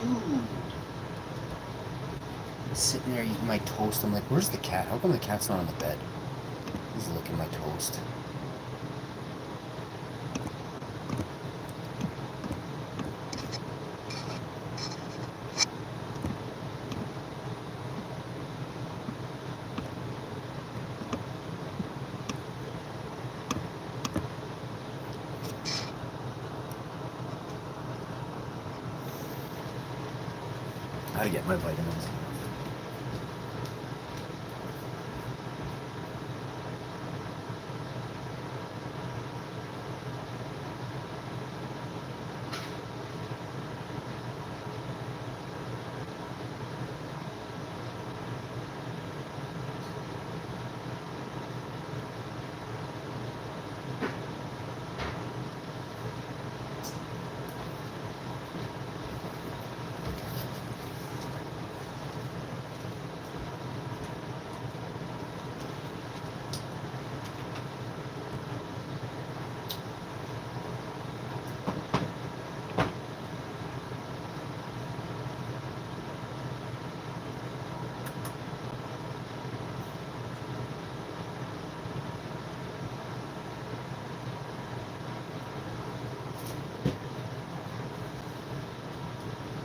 food. I'm sitting there eating my toast. I'm like, where's the cat? How come the cat's not on the bed? He's licking my toast. Gotta get my vitamins.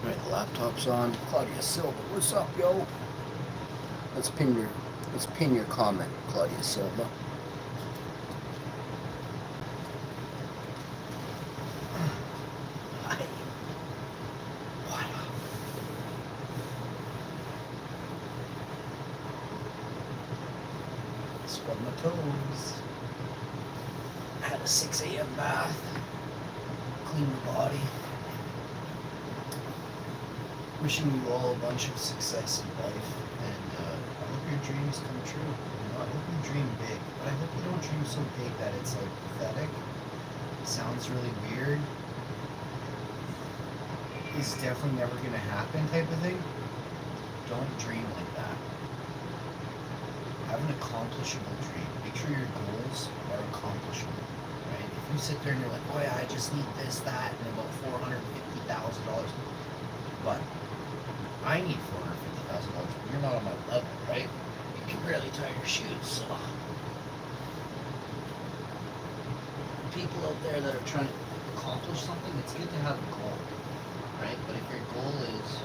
Alright, the laptop's on. Claudia Silva, what's up, yo? Let's pin your comment, Claudia Silva. Hi. What up? Scrub my toes. Had a 6 a.m. bath. Clean the body. Wishing you all a bunch of success in life, and I hope your dreams come true. You know, I hope you dream big, but I hope you don't dream so big that it's like pathetic. It sounds really weird. It's definitely never gonna happen type of thing. Don't dream like that. Have an accomplishable dream. Make sure your goals are accomplishable. Right? If you sit there and you're like, oh yeah, I just need this, that, and about $450,000, but I need $450,000. You're not on my level, right? You can barely tie your shoes, so people out there that are trying to accomplish something, it's good to have a goal, right? But if your goal is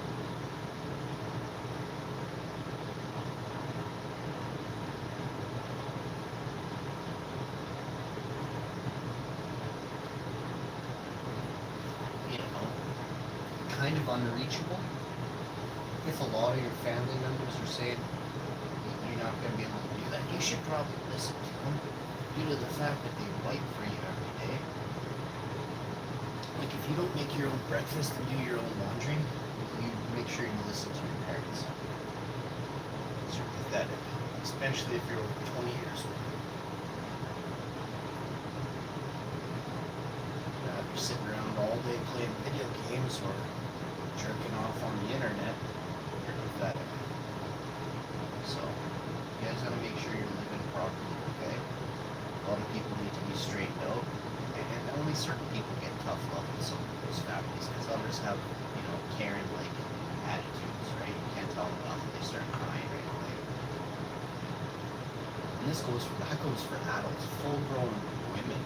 kind of unreachable, if a lot of your family members are saying you're not going to be able to do that, you should probably listen to them due to the fact that they fight for you every day. Like if you don't make your own breakfast and do your own laundry, you make sure you listen to your parents. It's pathetic, especially if you're over 20 years old. You're sitting around all day playing video games or jerking off on the internet, you're pathetic. So, you guys gotta make sure you're living properly, okay? A lot of people need to be straightened out, and only certain people get tough love in some of those families, because others have, Karen-like attitudes, right? You can't tell them nothing, they start crying right away. And that goes for adults, full-grown women,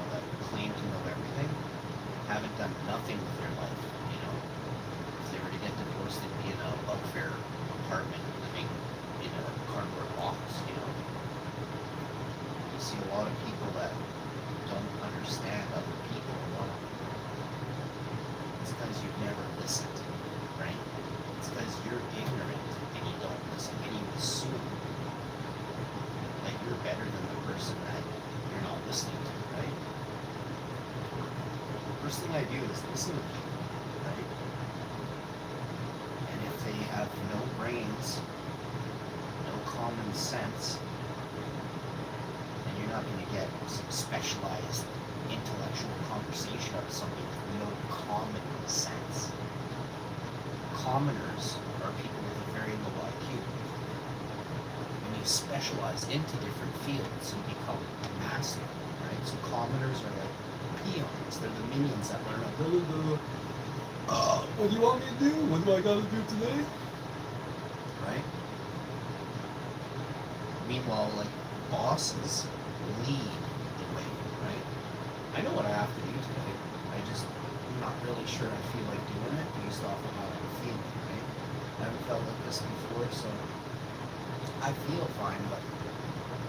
that claim to know everything, haven't done nothing with their life, If they were to get divorced, they'd be in a welfare apartment living in a cardboard box, You see a lot of people that don't understand other people. It's because you've never listened, right? It's because you're ignorant and you don't listen and you assume that you're better than the person that you're not listening to, right? First thing I do is listen to people, right? And if they have no brains, no common sense, then you're not going to get some specialized intellectual conversation out of somebody with no common sense. Commoners are people with a very low IQ. When you specialize into different fields, you become a master, right? So commoners are like peons. They're the minions that learn What do you want me to do? What do I gotta do today? right? Meanwhile, like bosses lead the way, right? I know what I have to do today. I'm not really sure I feel like doing it based off of how I'm feeling, right? I haven't felt like this before, so I feel fine, but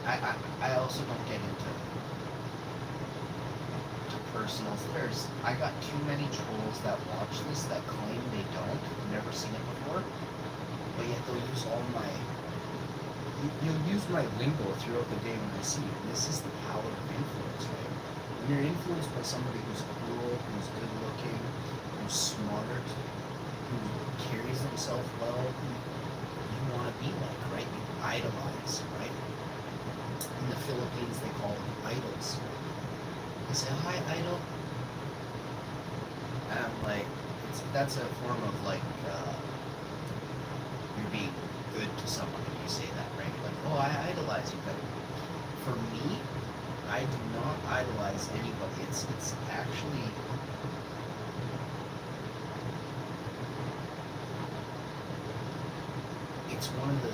I also don't get into personals. I got too many trolls that watch this that claim they don't, never seen it before, but yet they'll use all my you'll use my lingo throughout the day when I see you. This is the power of influence, right? When you're influenced by somebody who's cool, who's good looking, who's smart, who carries themselves well, who you want to be like, right? You idolize, right? In the Philippines, they call them idols. They say, "Hi, idol," and I'm like, that's a form of like you're being good to someone when you say that, right? Like, oh, I idolize you, but for me, I do not idolize anybody. It's actually it's one of the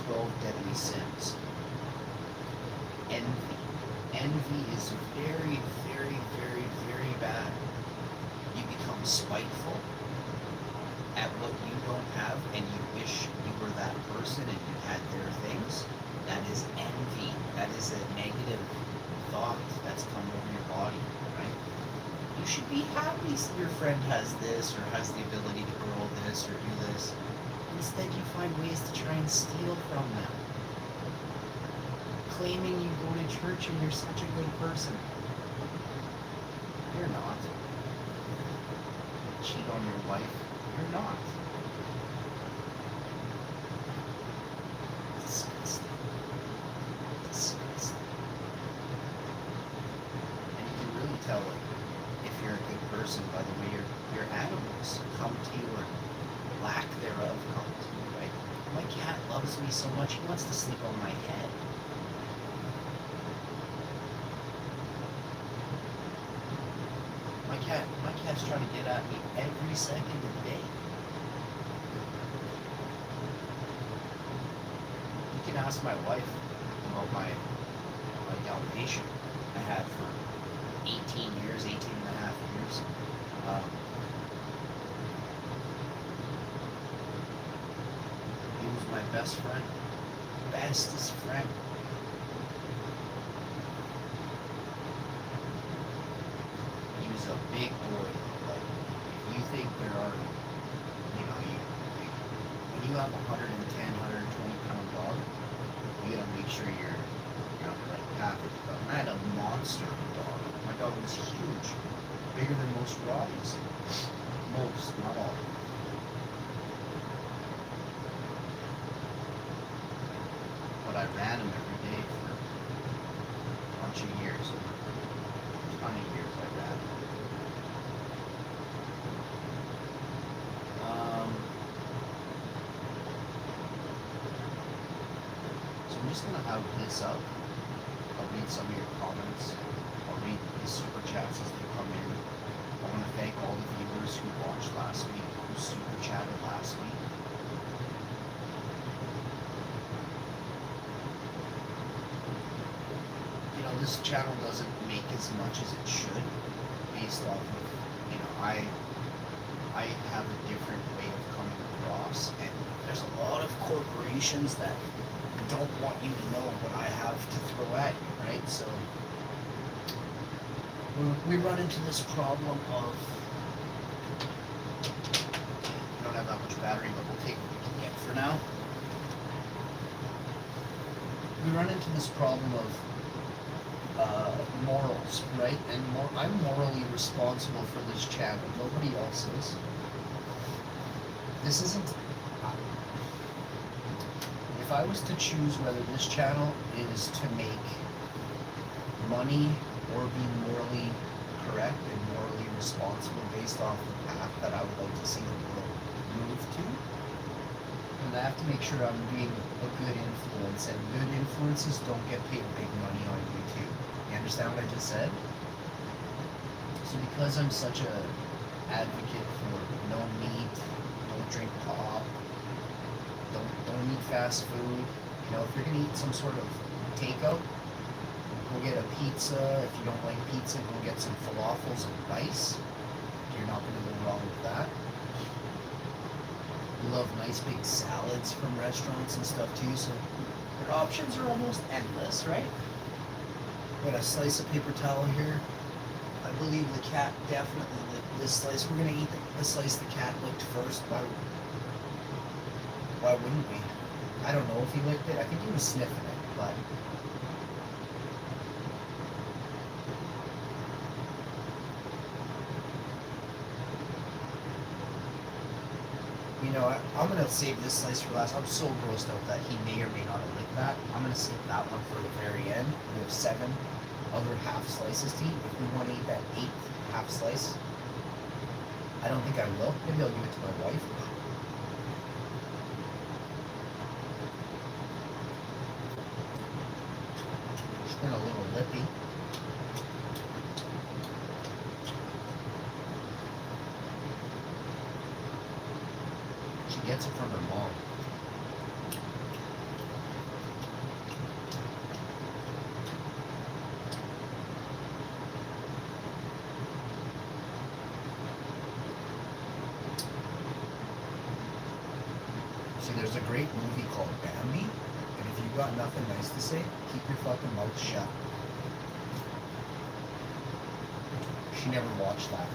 12 deadly sins. Envy. Envy is very, very, very, very bad. You become spiteful at what you don't have and you wish you were that person and you had their things. That is envy. That is a negative thought that's come over your body, right? You should be happy your friend has this or has the ability to grow this or do this. Instead, you find ways to try and steal from them. Claiming you go to church and you're such a good person. You're not. Cheat on your wife. You're not. Disgusting. Disgusting. And you can really tell if you're a good person by the way your animals come to you or lack thereof come to you, right? My cat loves me so much, he wants to sleep on my head. My cat's trying to get at me every second of the day. You can ask my wife about my Dalmatian I had for 18 years, 18 and a half years. He was my best friend, bestest friend. He was a big boy. Like, if you think there are, when you have a 110, 120-pound dog, you gotta make sure you're on the right path with the dog. I had a monster dog. My dog was huge, bigger than most Rotties. Most, not all. But I ran him every day for a bunch of years. A ton of years I ran him. So I'm just gonna have this up. I'll read some of your comments. I'll read the super chats as they come in. I want to thank all the viewers who watched last week, who super chatted last week. This channel doesn't make as much as it should based off of, I have a different way of coming across, and there's a lot of corporations that don't want you to know what I have to throw at you, right? So we run into this problem of, we don't have that much battery, but we'll take what we can get for now. We run into this problem of morals, right? And I'm morally responsible for this channel. Nobody else is. This isn't. If I was to choose whether this channel is to make money or be morally correct and morally responsible based off the path that I would like to see the world move to, then I have to make sure I'm being a good influence, and good influences don't get paid big money on YouTube. You understand what I just said? So because I'm such a advocate for no fast food. You know, if you're gonna eat some sort of takeout, go get a pizza. If you don't like pizza, go get some falafels and rice. You're not gonna go wrong with that. We love nice big salads from restaurants and stuff too, so your options are almost endless, right? Got a slice of paper towel here. I believe the cat definitely licked this slice. We're gonna eat the slice the cat licked first. Why wouldn't we? I don't know if he licked it. I think he was sniffing it, but you know, I'm gonna save this slice for last. I'm so grossed out that he may or may not have licked that. I'm gonna save that one for the very end. We have 7 other half slices to eat. If we want to eat that 8th half slice, I don't think I will. Maybe I'll give it to my wife. She's been a little lippy. She gets it from her mom. See, there's a great movie called Bambi, and if you've got nothing nice to say, keep your fucking mouth shut. She never watched that.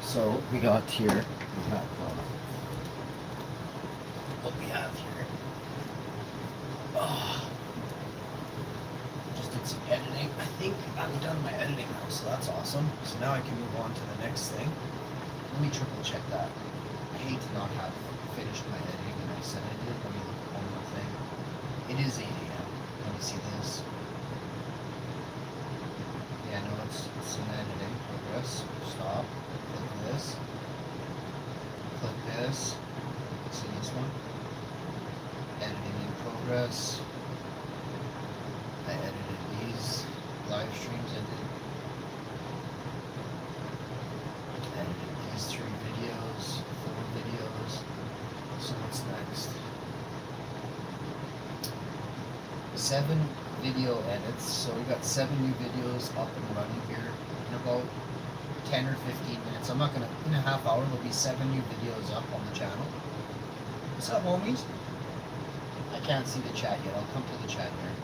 So we got here, what we have here. Just did some editing. I think I'm done my editing now, so that's awesome. So now I can move on to the next thing. Let me triple check that. I hate to not have finished my editing, and I said I did. Let me look at one more thing. It is 8 a.m. Let me see this. Yeah, no, it's in editing progress. Stop. Click this. Click this. See this one? Editing in progress. I edited these live streams. I edited these 3 videos, 4 videos. So what's next? 7 video edits. So we got 7 new videos up and running here in about 10 or 15 minutes. I'm not gonna, in a half hour, there'll be 7 new videos up on the channel. What's up, homies? I can't see the chat yet. I'll come to the chat here.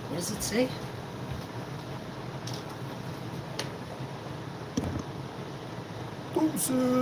What does it say? Deuces.